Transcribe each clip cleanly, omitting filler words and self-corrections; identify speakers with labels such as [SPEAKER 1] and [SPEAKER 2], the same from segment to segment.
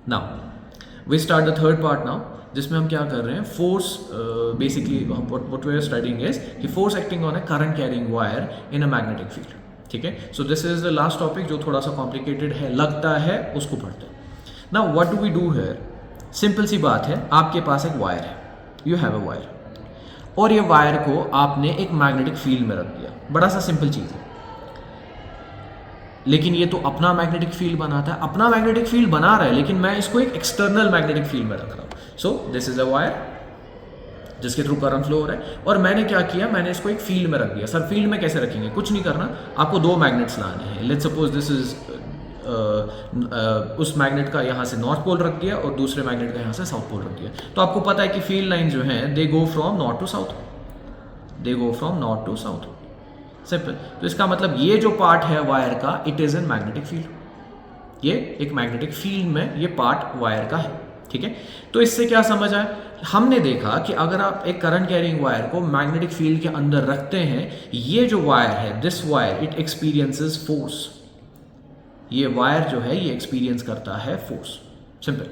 [SPEAKER 1] Now we start the third part now, जिसमें हम क्या कर रहे हैं, force basically what we are studying is कि force acting on a current carrying wire in a magnetic field. ठीक है, so this is the last topic जो थोड़ा सा कॉम्प्लिकेटेड है लगता है, उसको पढ़ते हैं. Now what do we do here? Simple सी बात है, आपके पास एक वायर है, यू हैव अ वायर, और ये वायर को आपने एक मैग्नेटिक फील्ड में रख दिया. बड़ा सा सिंपल चीज़ है, लेकिन ये तो अपना मैग्नेटिक फील्ड बनाता है, अपना मैग्नेटिक फील्ड बना रहा है, लेकिन मैं इसको एक एक्सटर्नल मैग्नेटिक फील्ड में रख रहा हूँ. सो दिस इज अ वायर जिसके थ्रू करंट फ्लो हो रहा है, और मैंने क्या किया, मैंने इसको एक फील्ड में रख दिया. सर फील्ड में कैसे रखेंगे? कुछ नहीं करना, आपको दो मैग्नेट्स लाने हैं. लेट्स सपोज दिस इज उस मैग्नेट का यहाँ से नॉर्थ पोल रख दिया और दूसरे मैग्नेट का यहाँ से साउथ पोल रख दिया. तो आपको पता है कि फील्ड लाइन जो है they go from north to south, they go from north to south. Simple. तो इसका मतलब ये जो पार्ट है वायर का, it is in magnetic field. ये एक मैग्नेटिक फील्ड में ये पार्ट वायर का है. ठीक है, तो इससे क्या समझ आया? हमने देखा कि अगर आप एक करंट कैरिंग वायर को मैग्नेटिक फील्ड के अंदर रखते हैं, ये जो वायर है, this wire, it experiences force. ये वायर जो है ये एक्सपीरियंस करता है force. Simple.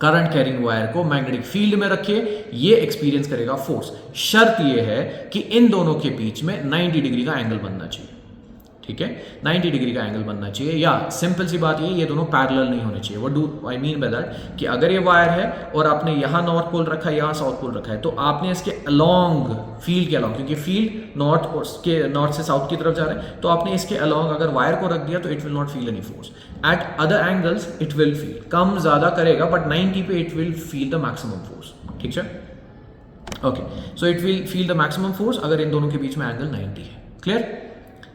[SPEAKER 1] Current carrying wire को मैग्नेटिक फील्ड में रखिए, ये एक्सपीरियंस करेगा फोर्स. शर्त ये है कि इन दोनों के बीच में 90 डिग्री का एंगल बनना चाहिए. ठीक है, 90 डिग्री का एंगल बनना चाहिए, या सिंपल सी बात ये दोनों पैरेलल नहीं होने चाहिए. What do I mean by that? कि अगर ये वायर है और आपने यहाँ नॉर्थ पोल रखा है, यहाँ साउथ पोल रखा है, तो आपने इसके अलोंग, फील्ड के अलोंग, क्योंकि फील्ड नॉर्थ से साउथ की तरफ जा रहा है, तो आपने इसके अलोंग अगर वायर को रख दिया तो it will not feel any force. At other angles it will feel, कम ज्यादा करेगा, बट 90 पे it will feel the maximum force. ठीक है, okay. So it will feel the maximum force अगर इन दोनों के बीच में एंगल 90 है. Clear?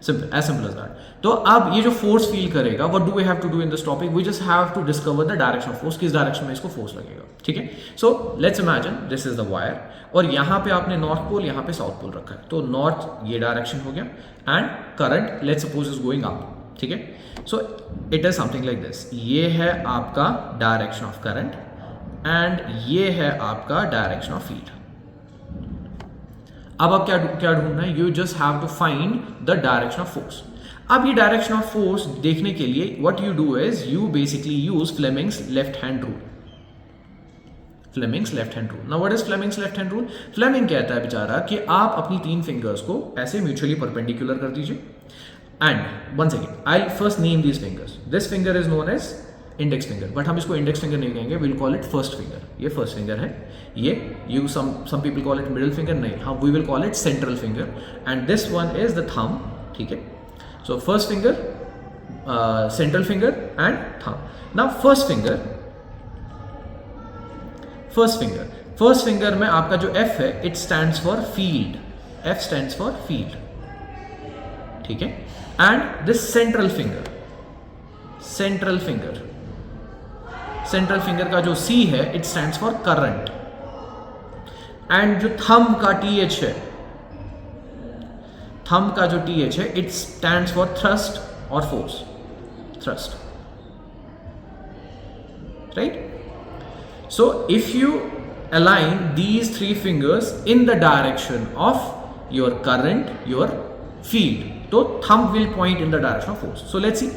[SPEAKER 1] Simple, as simple as that. तो अब ये जो फोर्स फील करेगा, what do we have to do in this topic? We just have to discover the direction of force. किस डायरेक्शन में इसको फोर्स लगेगा. ठीक है, so let's imagine this is the wire, और यहाँ पे आपने नॉर्थ पोल, यहाँ पे साउथ पोल रखा है. तो नॉर्थ ये डायरेक्शन हो गया, and current let's suppose is going up. ठीक है, so it is something like this. ये है आपका डायरेक्शन ऑफ करंट, एंड ये है आपका डायरेक्शन ऑफ फील्ड. अब आप क्या ढूंढना है? You just have to find the direction of force. अब ये डायरेक्शन ऑफ फोर्स देखने के लिए what you do is you basically use Fleming's left hand rule. Fleming's left hand rule. Now what is Fleming's left hand rule? Fleming कहता है बेचारा कि आप अपनी 3 फिंगर्स को ऐसे म्यूचुअली परपेंडिकुलर कर दीजिए, and one second, I will first name these fingers. This finger is known as index finger, but हम इसको इंडेक्स फिंगर नहीं कहेंगे, will call it first finger. ये फर्स्ट फिंगर है. ये you some people call it middle finger, नहीं, हाँ, we will call it central finger, and this one is the thumb. ठीक है, so first finger, central finger and thumb. Now first finger में आपका जो F है, it stands for field. F stands for field. ठीक है, and this central finger का जो C है, it stands for current. And जो थंब का TH है, इट स्टैंड्स फॉर थ्रस्ट और force. Thrust, right? So if you align these 3 fingers in the direction of your current, your field, तो thumb will point in the direction of force. So let's see.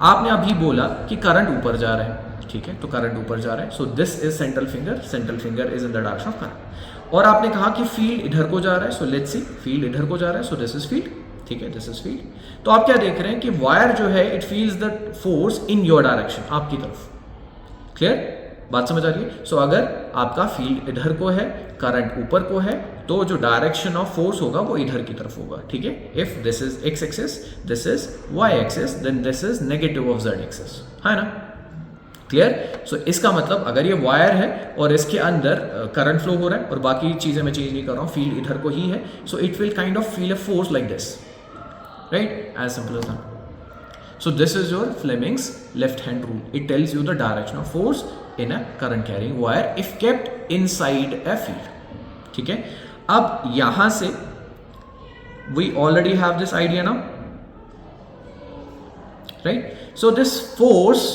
[SPEAKER 1] आपने अभी बोला कि current ऊपर जा रहा है. ठीक है, तो करंट ऊपर जा रहा है, so this is central finger is in the direction of current. और आपने कहा कि फील्ड इधर को जा रहा है, सो लेट्स सी, फील्ड इधर को जा रहा है, सो दिस इज फील्ड. ठीक है, दिस इज फील्ड. तो आप क्या देख रहे हैं कि वायर जो है it feels the force in your direction, आपकी तरफ. क्लियर? बात समझ आ रही है? सो अगर आपका फील्ड इधर को है, करंट ऊपर को है, तो जो डायरेक्शन ऑफ फोर्स होगा वो इधर की तरफ होगा. ठीक है, if this is x axis, this is y axis, then this is negative of z axis, है ना? क्लियर? सो इसका मतलब अगर ये वायर है और इसके अंदर करंट फ्लो हो रहा है और बाकी चीजें मैं चेंज नहीं कर रहा हूँ, फील्ड इधर को ही है, so it will kind of feel a force like this, right? As simple as that. So this is your Fleming's left hand rule. It tells you the direction of force in a current carrying wire if kept inside a field. ठीक है, अब यहां से we already have this idea now, right? So this force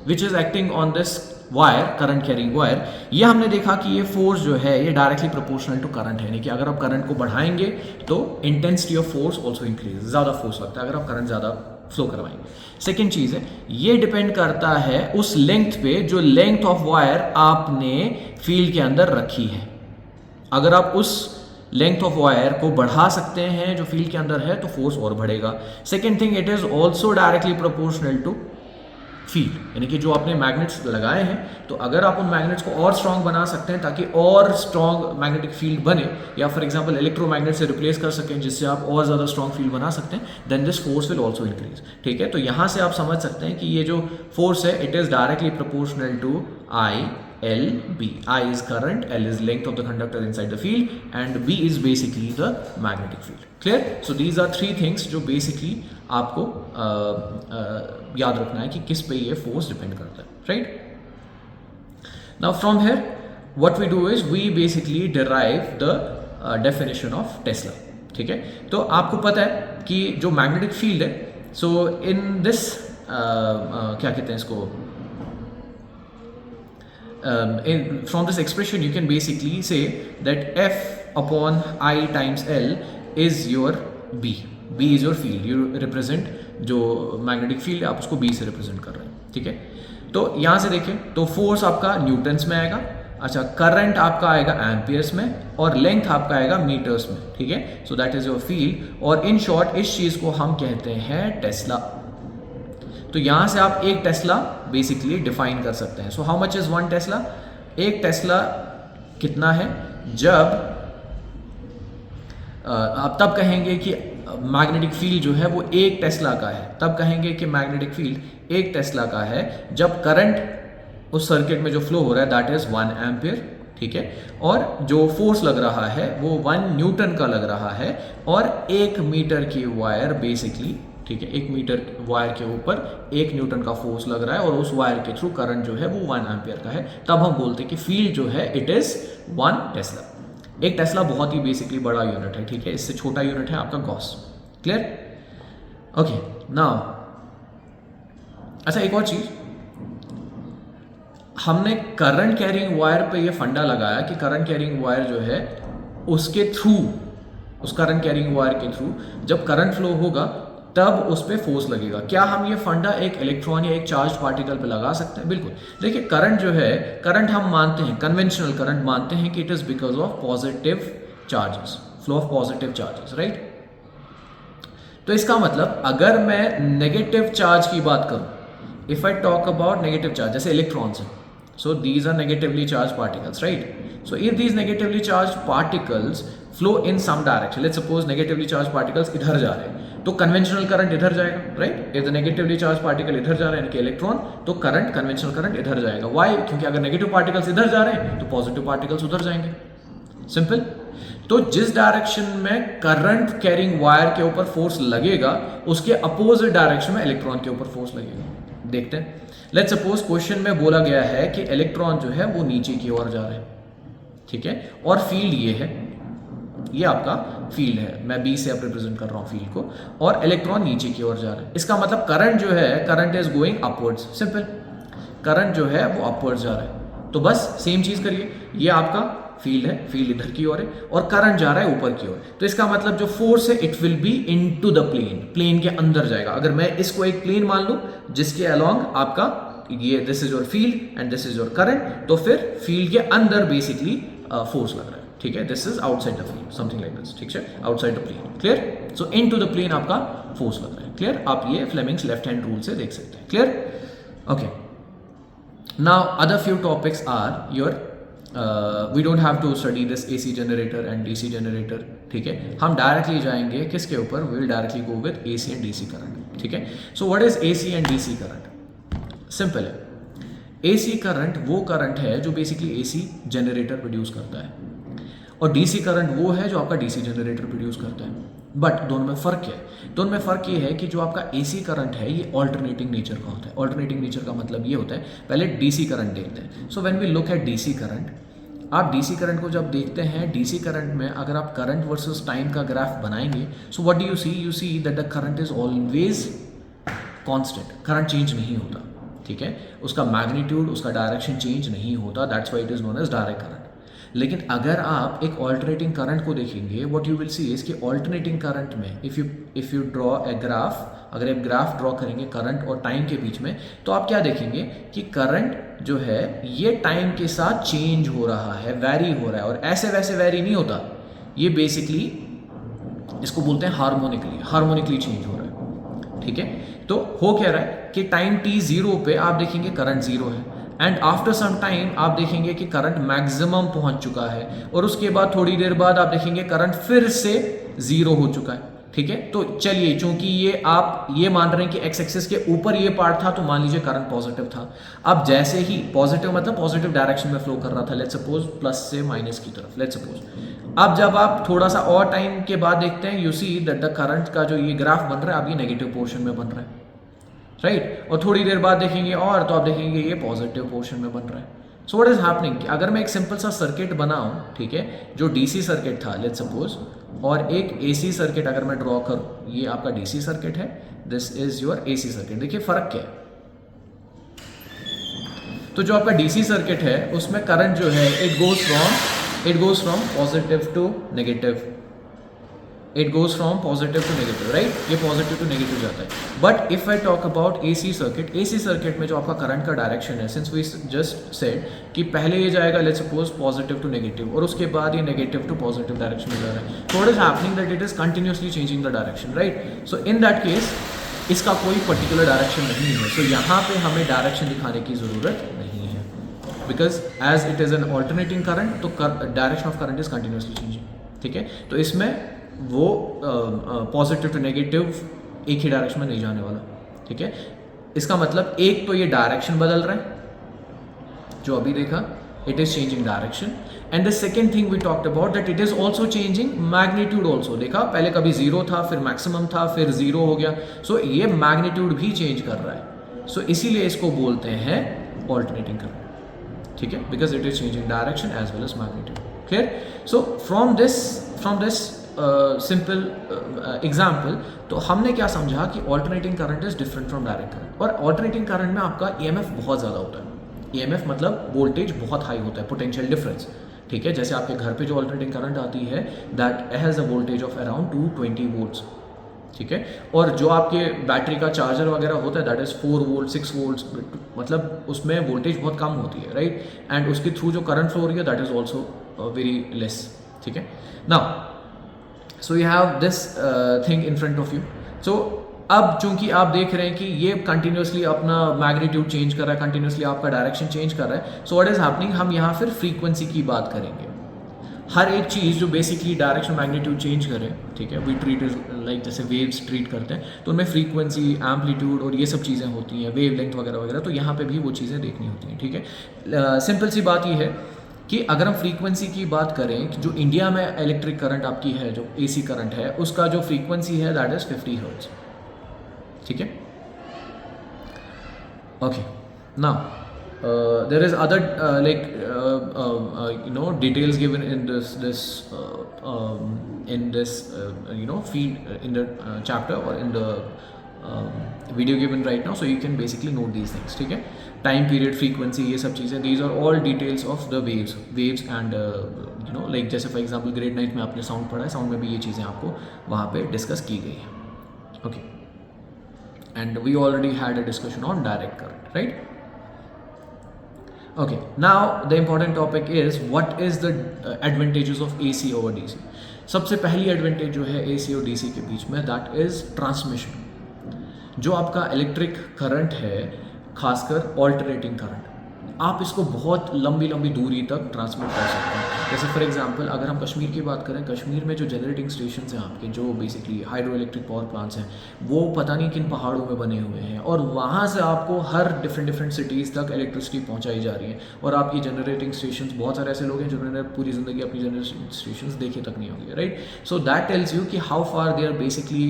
[SPEAKER 1] which is acting on this wire, current carrying wire, ये हमने देखा कि ये फोर्स जो है ये डायरेक्टली प्रोपोर्शनल टू करंट है, यानी कि अगर आप करंट को बढ़ाएंगे तो intensity of force also increase, ज्यादा फोर्स लगता है. अगर आप करंट ज्यादा फ्लो करवाएंगे। सेकेंड चीज़ है, ये डिपेंड करता है उस लेंथ पे जो लेंथ ऑफ वायर आपने फील्ड के अंदर रखी है। अगर आप उस लेंथ ऑफ वायर को बढ़ा सकते हैं जो फील्ड के अंदर है तो फोर्स और बढ़ेगा। Second thing, it is also directly proportional to field, यानी कि जो आपने मैग्नेट्स लगाए हैं तो अगर आप उन मैग्नेट्स को और स्ट्रांग बना सकते हैं ताकि और स्ट्रांग मैग्नेटिक फील्ड बने, या फॉर एग्जांपल इलेक्ट्रोमैग्नेट से रिप्लेस कर सकें जिससे आप और ज़्यादा स्ट्रांग फील्ड बना सकते हैं, then this force will also increase. ठीक है, तो यहाँ से आप समझ सकते हैं कि ये जो फोर्स है it is directly proportional to I L B. I is current, L is length of the conductor inside the field and B is basically the magnetic field. Clear? So these are three things जो basically आपको याद रखना है कि किस पे ये force depend करता है, right? Now from here what we do is we basically derive the definition of tesla. ठीक है, तो आपको पता है कि जो मैग्नेटिक फील्ड है, सो इन दिस क्या कहते हैं इसको, from this expression you can basically say that F upon I times L is your B. B is your field. You represent जो मैग्नेटिक फील्ड है आप उसको B से रिप्रेजेंट कर रहे हैं। ठीक है, तो यहाँ से देखें तो फोर्स आपका न्यूटन्स में आएगा, अच्छा करंट आपका आएगा एम्पियर्स में और लेंथ आपका आएगा मीटर्स में। ठीक है, so that is your field और इन शॉर्ट इस चीज़ को हम कहते हैं टेस्ला। तो यहां से आप एक टेस्ला बेसिकली डिफाइन कर सकते हैं। So how much is one Tesla? एक टेस्ला कितना है? जब आप तब कहेंगे कि मैग्नेटिक फील्ड जो है वो एक टेस्ला का है, तब कहेंगे कि मैग्नेटिक फील्ड एक टेस्ला का है जब करंट उस सर्किट में जो फ्लो हो रहा है दैट इज 1 एम्पियर। ठीक है, और जो फोर्स लग रहा है वो 1 न्यूटन का लग रहा है और 1 मीटर की वायर बेसिकली, ठीक है, 1 मीटर वायर के ऊपर 1 न्यूटन का फोर्स लग रहा है और उस वायर के थ्रू करंट जो है वो 1 एम्पियर का है, तब हम बोलते हैं कि फील्ड जो है इट इज 1 टेस्ला। एक टेस्ला बहुत ही बेसिकली बड़ा यूनिट है। ठीक है, इससे छोटा यूनिट है आपका गॉस। क्लियर? ओके, नाउ अच्छा एक और चीज, हमने करंट कैरिंग वायर पे ये फंडा लगाया कि करंट कैरिंग वायर जो है उसके थ्रू, उस करंट कैरिंग वायर के थ्रू जब करंट फ्लो होगा तब उस पर फोर्स लगेगा। क्या हम ये फंडा एक इलेक्ट्रॉन या एक चार्ज पार्टिकल पे लगा सकते हैं? बिल्कुल। देखिए करंट जो है, करंट हम मानते हैं, कन्वेंशनल करंट मानते हैं कि it is because of positive charges, flow of positive charges, right? तो इसका मतलब अगर मैं नेगेटिव चार्ज की बात करूं, if I talk about negative charge, जैसे इलेक्ट्रॉन्स हैं, so these are negatively charge particles, right? So if these negatively charge particles flow in some direction, let's suppose negatively charge particles इधर जा रहे हैं तो कन्वेंशनल करंट इधर जाएगा, right? If the negatively charge particle इधर जा रहे हैं यानी कि इलेक्ट्रॉन, तो करंट, कन्वेंशनल करंट इधर जाएगा। व्हाई? क्योंकि अगर नेगेटिव पार्टिकल्स इधर जा रहे हैं तो पॉजिटिव पार्टिकल्स उधर जाएंगे। सिंपल। तो जिस डायरेक्शन में करंट कैरिंग वायर के ऊपर फोर्स लगेगा उसके अपोजिट डायरेक्शन में इलेक्ट्रॉन के ऊपर फोर्स लगेगा। देखते हैं, लेट्स सपोज क्वेश्चन में बोला गया है कि इलेक्ट्रॉन जो है वो नीचे की ओर जा रहा है, ठीक है, और फील्ड ये है, ये आपका फील्ड है, मैं बी से अब रिप्रेजेंट कर रहा हूँ फील्ड को, और इलेक्ट्रॉन नीचे की ओर जा रहा है। इसका मतलब करंट जो है, current is going upwards. Simple, current जो है वो अपवर्ड्स जा रहा है। तो बस सेम चीज करिए, ये आपका फील्ड है, फील्ड इधर की ओर है और करंट जा रहा है ऊपर की ओर। तो इसका मतलब जो फोर्स है it will be into the plane, plane के अंदर जाएगा। अगर मैं इसको एक प्लेन मान लूं जिसके अलोंग आपका ये this is your field and this is your current, तो फिर फील्ड के अंदर बेसिकली फोर्स लग रहा है, ठीक है, this is outside the field, something like this, ठीक है, outside the plane. Clear? So into the plane आपका फोर्स लग रहा है। क्लियर? आप ये फ्लेमिंग्स लेफ्ट हैंड रूल से देख सकते हैं। Clear? Okay, now other few topics are your, we don't have to study this AC generator and DC generator, ठीक है, हम डायरेक्टली जाएंगे किसके ऊपर? We will directly go with AC and DC current, ठीक है। So what is AC and DC current? Simple है, AC current वो करंट है जो बेसिकली एसी जनरेटर प्रोड्यूस करता है और डीसी करंट वो है जो आपका डीसी जनरेटर प्रोड्यूस करता है। बट दोनों में फ़र्क है, दोनों में फ़र्क ये है कि जो आपका एसी करंट है ये ऑल्टरनेटिंग नेचर का होता है। ऑल्टरनेटिंग नेचर का मतलब ये होता है, पहले डीसी करंट देखते हैं। So when we look at DC current, आप डीसी करंट को जब देखते हैं, डीसी करंट में अगर आप करंट वर्सेस टाइम का ग्राफ बनाएंगे, so what do you see? You see that the current is always constant, current change नहीं होता, ठीक है, उसका मैग्नीट्यूड, उसका डायरेक्शन चेंज नहीं होता, that's why it is known as direct current. लेकिन अगर आप एक ऑल्टरनेटिंग करंट को देखेंगे, what you will see is कि ऑल्टरनेटिंग करंट में if you draw a graph, अगर आप ग्राफ ड्रॉ करेंगे करंट और टाइम के बीच में, तो आप क्या देखेंगे कि करंट जो है ये टाइम के साथ चेंज हो रहा है, वैरी हो रहा है, और ऐसे वैसे वैरी नहीं होता, ये बेसिकली इसको बोलते हैं हार्मोनिकली चेंज हो रहा है, ठीक है। तो हो क्या रहा है कि टाइम t 0 पे आप देखेंगे करंट 0 है, एंड आफ्टर सम टाइम आप देखेंगे कि करंट मैक्सिमम पहुंच चुका है, और उसके बाद थोड़ी देर बाद आप देखेंगे करंट फिर से 0 हो चुका है, ठीक है। तो चलिए, चूंकि ये आप ये मान रहे हैं कि एक्स एक्सिस के ऊपर ये पार्ट था, तो मान लीजिए करंट पॉजिटिव था। अब जैसे ही पॉजिटिव मतलब पॉजिटिव डायरेक्शन में फ्लो कर रहा था, लेट्स सपोज प्लस से माइनस की तरफ, लेट्स सपोज। अब जब आप थोड़ा सा और टाइम के बाद देखते हैं, you see that the current का जो ये ग्राफ बन रहा है, अब ये नेगेटिव पोर्शन में बन रहा है, राइट। और थोड़ी देर बाद देखेंगे और तो आप देखेंगे ये पॉजिटिव पोर्शन में बन रहा है। सो व्हाट इज हैपनिंग, अगर मैं एक सिंपल सा सर्किट बनाऊं, ठीक है, जो डीसी सर्किट था लेट्स सपोज, और एक एसी सर्किट अगर मैं ड्रॉ करूं, ये आपका डीसी सर्किट है, this is your AC circuit. देखिए फर्क क्या है। तो जो आपका डीसी सर्किट है उसमें करंट जो है it goes from positive to negative, it goes from positive to negative, right, ये पॉजिटिव टू नेगेटिव जाता है। But if I talk about AC circuit में जो आपका करंट का डायरेक्शन है, सिंस वी जस्ट सेड कि पहले ये जाएगा let's suppose positive to negative, और उसके बाद ये नेगेटिव टू पॉजिटिव डायरेक्शन में जा रहा है। So what is happening that it is continuously changing the direction, right. So in that case इसका कोई पर्टिकुलर डायरेक्शन नहीं है, सो यहाँ पे हमें डायरेक्शन दिखाने की ज़रूरत नहीं है, because as it is an alternating current, तो direction of current is continuously changing, ठीक है। तो इसमें वो पॉजिटिव टू नेगेटिव एक ही डायरेक्शन में नहीं जाने वाला, ठीक है। इसका मतलब एक तो ये डायरेक्शन बदल रहा है जो अभी देखा, it is changing direction, and the second thing we talked about that it is also changing magnitude also. देखा पहले कभी 0 था, फिर मैक्सिमम था, फिर 0 हो गया, सो ये मैग्नीट्यूड भी चेंज कर रहा है। सो इसीलिए इसको बोलते हैं ऑल्टरनेटिंग करंट, ठीक है, because it is changing direction as well as magnitude. Clear. So from this simple example, तो हमने क्या समझा कि alternating current is different from direct current, और ऑल्टरनेटिंग करंट में आपका ईएमएफ बहुत ज़्यादा होता है। ईएमएफ मतलब वोल्टेज बहुत हाई होता है, पोटेंशियल डिफरेंस, ठीक है। जैसे आपके घर पे जो ऑल्टरनेटिंग करंट आती है that has a voltage of around 220 volts, ठीक है। और जो आपके बैटरी का चार्जर वगैरह होता है दैट इज़ 4 वोल्ट 6 वोल्ट्स, मतलब उसमें वोल्टेज बहुत कम होती है, राइट, एंड उसके थ्रू जो करंट फ्लो हो रही है that is also very less, ठीक है। Now so you have this thing in front of you. So अब चूंकि आप देख रहे हैं कि ये कंटिन्यूसली अपना मैग्नीट्यूड चेंज कर रहा है, कंटिन्यूसली आपका डायरेक्शन चेंज कर रहा है, सो व्हाट इज हैपनिंग, हम यहाँ फिर फ्रीक्वेंसी की बात करेंगे। हर एक चीज़ जो बेसिकली डायरेक्शन मैग्नीट्यूड चेंज करे, ठीक है, वी ट्रीट इज लाइक जैसे वेव्स ट्रीट करते हैं, तो उनमें फ्रीक्वेंसी, एम्पलीट्यूड और ये सब चीज़ें होती हैं, वेव लेंथ वगैरह वगैरह, तो यहाँ पे भी वो चीज़ें देखनी होती हैं, ठीक है। सिंपल सी बात ये है कि अगर हम फ्रीक्वेंसी की बात करें कि जो इंडिया में इलेक्ट्रिक करंट आपकी है, जो एसी करंट है, उसका जो फ्रीक्वेंसी है दैट इज 50 हर्ट्ज, ठीक है। Okay, now there is other details given in this feed in the chapter or in the video given right now, so you can basically note these things, ठीक है। Time period, frequency, ये सब चीज़ें, these are all details of the waves and like जैसे for example grade 9 में आपने sound पढ़ा है, साउंड में भी ये चीज़ें आपको वहाँ पे डिस्कस की गई हैं, okay. And we already had a discussion on direct current, right. Okay, now the important topic is what is the advantages of AC over DC. सबसे पहली एडवांटेज जो है AC और DC के बीच में दैट इज ट्रांसमिशन। जो आपका इलेक्ट्रिक करंट है, खासकर ऑल्टरनेटिंग करंट, आप इसको बहुत लंबी लंबी दूरी तक ट्रांसमिट कर सकते हैं। जैसे फॉर एग्जांपल अगर हम कश्मीर की बात करें, कश्मीर में जो जनरेटिंग स्टेशंस हैं आपके, जो basically hydro electric power plants हैं, वो पता नहीं किन पहाड़ों में बने हुए हैं, और वहाँ से आपको हर डिफरेंट सिटीज़ तक इलेक्ट्रिसिटी पहुँचाई जा रही है। और आपकी जनरेटिंग स्टेशंस, बहुत सारे ऐसे लोग हैं जिन्होंने पूरी ज़िंदगी अपनी जनरेटिंग स्टेशंस देखे तक नहीं होंगे, right. So that tells you कि how far they are basically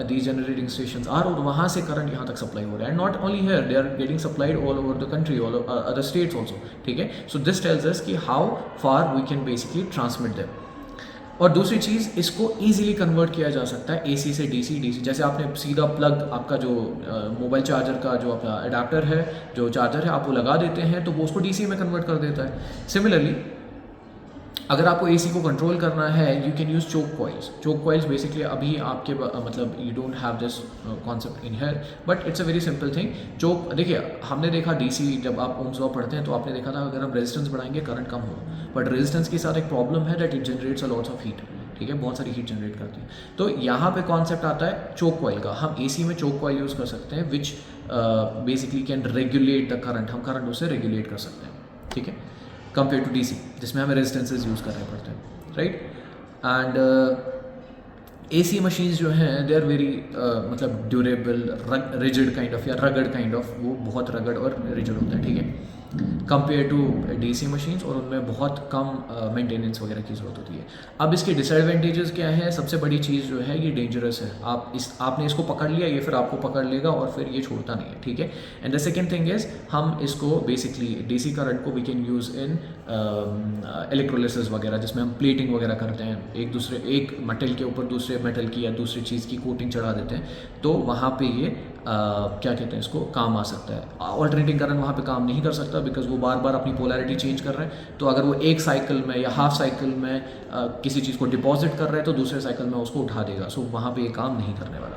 [SPEAKER 1] these generating stations are, और वहाँ से करंट यहाँ तक सप्लाई हो रहा है, and not only here, they are getting supplied all over the country, all other states also, ठीक है। सो दिस टेल्स अस कि how far we can basically transmit them. और दूसरी चीज़, इसको ईजिली कन्वर्ट किया जा सकता है AC से DC, जैसे आपने सीधा प्लग, आपका जो मोबाइल चार्जर का जो आपका अडाप्टर है, जो चार्जर है, आप वो लगा देते हैं तो वो उसको DC में कन्वर्ट कर देता है। सिमिलरली अगर आपको एसी को कंट्रोल करना है you can use choke coils basically अभी आपके मतलब you don't have this concept in here, but it's a very simple thing. Choke देखिए, हमने देखा डीसी जब आप ओम्स लॉ पढ़ते हैं तो आपने देखा था अगर हम रेजिस्टेंस बढ़ाएंगे करंट कम होगा, बट रेजिस्टेंस के साथ एक प्रॉब्लम है that it generates a lots of heat, ठीक है, बहुत सारी हीट जनरेट करती है। तो यहाँ पे कॉन्सेप्ट आता है चोक कॉइल का। हम एसी में चोक कॉइल यूज़ कर सकते हैं which basically can regulate the current, हम करंट उससे रेगुलेट कर सकते हैं, ठीक है, कंपेयर टू डीसी जिसमें हमें रेजिस्टेंसेज यूज़ करने पड़ते हैं, राइट। एंड एसी मशीन्स जो हैं दे आर वेरी मतलब ड्यूरेबल, रिजिड काइंड ऑफ या रगड काइंड ऑफ, वो बहुत रगड और रिजिड होता है, ठीक है, कंपेयर टू डीसी मशीन्स, और उनमें बहुत कम मेंटेनेंस वगैरह की ज़रूरत होती है। अब इसके डिसएडवांटेजेस क्या है? सबसे बड़ी चीज़ जो है ये डेंजरस है। आपने इसको पकड़ लिया, ये फिर आपको पकड़ लेगा और फिर ये छोड़ता नहीं है, ठीक है। And the second thing is हम इसको बेसिकली डीसी करंट को we can use in electrolysis वगैरह, जिसमें हम प्लेटिंग वगैरह करते हैं, एक मेटल के ऊपर दूसरे मेटल की या दूसरी चीज़ की कोटिंग चढ़ा देते हैं, तो वहाँ पे ये क्या कहते हैं इसको, काम आ सकता है। ऑल्टरनेटिंग करंट वहाँ पे काम नहीं कर सकता बिकॉज वो बार बार अपनी पोलैरिटी चेंज कर रहे हैं। तो अगर वो एक साइकिल में या हाफ साइकिल में किसी चीज़ को डिपॉजिट कर रहे हैं तो दूसरे साइकिल में उसको उठा देगा, सो वहाँ पे ये काम नहीं करने वाला।